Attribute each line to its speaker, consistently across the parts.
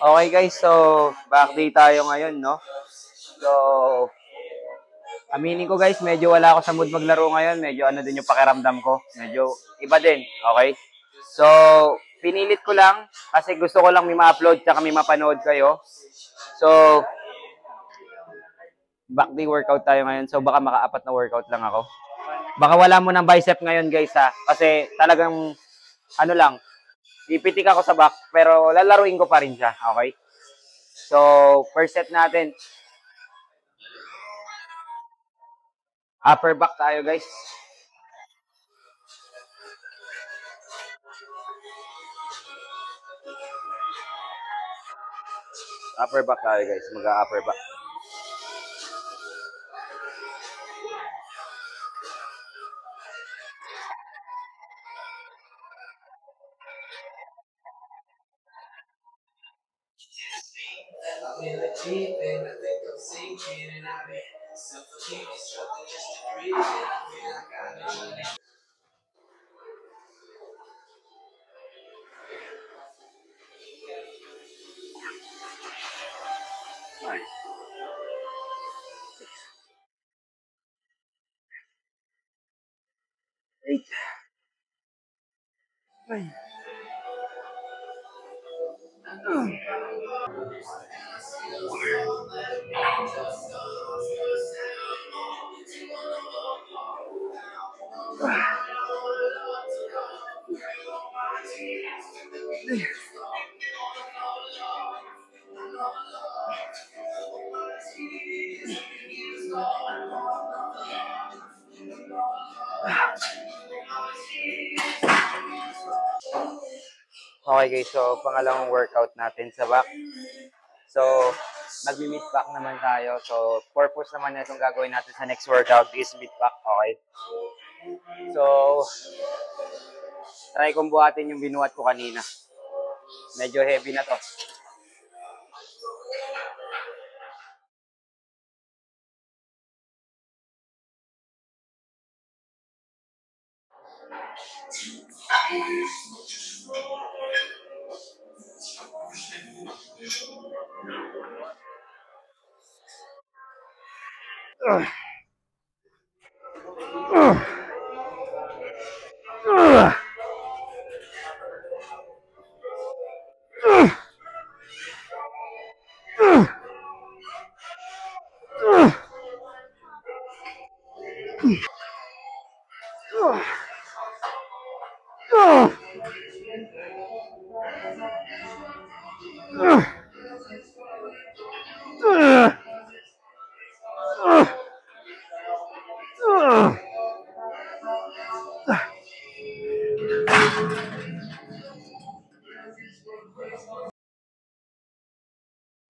Speaker 1: Okay guys, so back day tayo ngayon, no? So, aminin ko guys, medyo wala ako sa mood maglaro ngayon. Medyo ano din yung pakiramdam ko. Medyo iba din, okay? So, pinilit ko lang kasi gusto ko lang may ma-upload tsaka may mapanood kayo. So, back day workout tayo ngayon. So, baka maka-apat na workout lang ako. Baka wala mo ng bicep ngayon guys ha. Kasi talagang, ano lang, ipitik ako sa back pero lalaruin ko pa rin siya, okay? So, first set natin, upper back tayo guys. Upper back tayo guys, mag-upper back. Nice. 8. 9. Okay guys, so pangalawang workout natin sa back. So, nagmi-mid back naman tayo. So, purpose naman na itong gagawin natin sa next workout is mid back, okay? So, try kong buhatin yung binuhat ko kanina. Medyo heavy na to.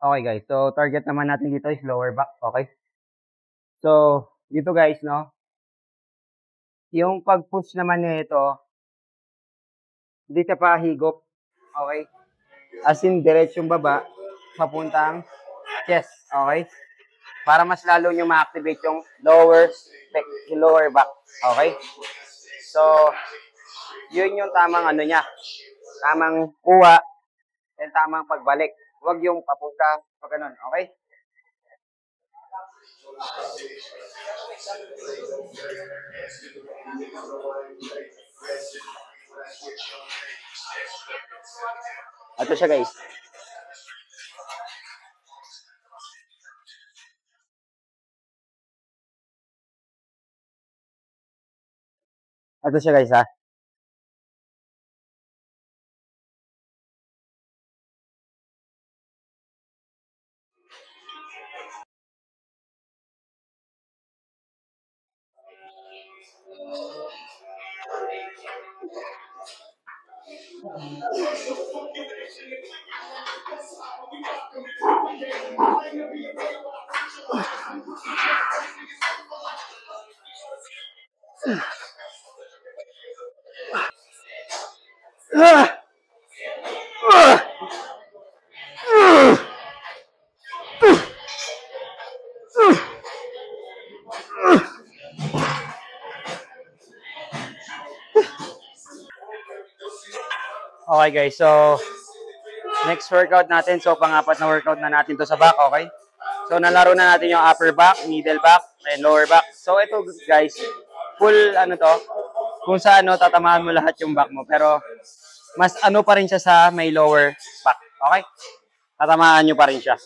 Speaker 1: Okay guys, so target naman natin dito is lower back, okay? So, dito guys, no? Yung pag-push naman nito, hindi siya pa higop, okay? As in, diretsong baba, papuntang chest, okay? Para mas lalo nyo ma-activate yung lower back, okay? So, yun yung tamang ano niya, tamang kuha, and tamang pagbalik. Huwag yung papunta, pag ganun, okay? Ito siya guys. Ito siya guys ha. Okay Okay guys, so next workout natin. So pang-apat na workout na natin to sa back, okay? So nalaro na natin yung upper back, middle back, and lower back. So ito guys, full ano to, kung sa ano tatamaan mo lahat yung back mo. Pero mas ano pa rin siya sa may lower back, okay? Tatamaan nyo pa rin siya.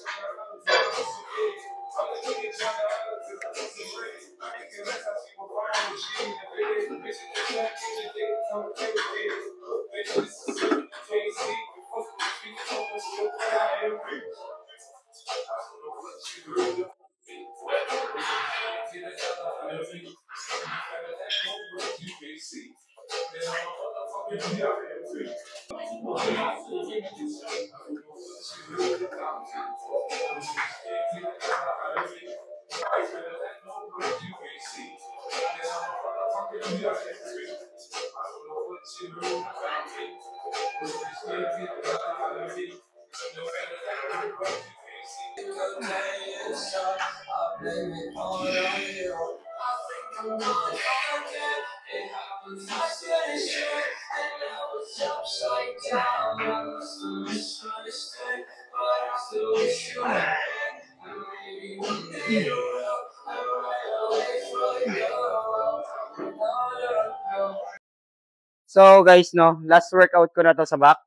Speaker 1: So guys, no, last workout ko na to sa back.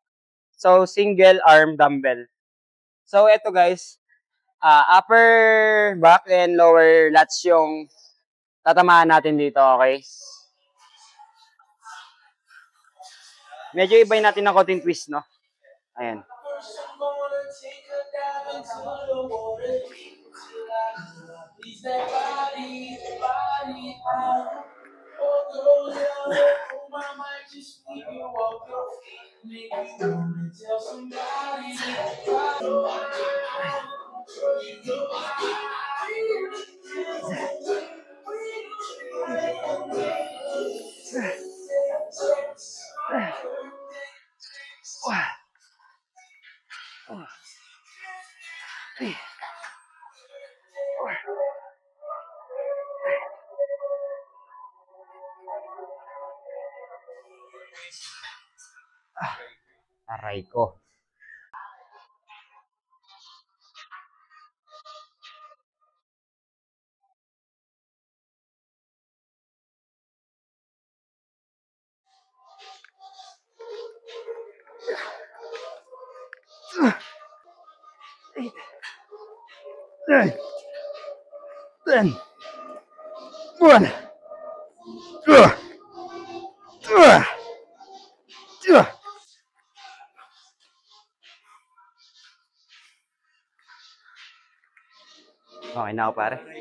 Speaker 1: So single arm dumbbell. So ito guys, upper back and lower lats yung tatamaan natin dito, okay? Medyo ibay natin ng konting twist, no? Ayan. Aray ko. Then, one, okay na ako pare.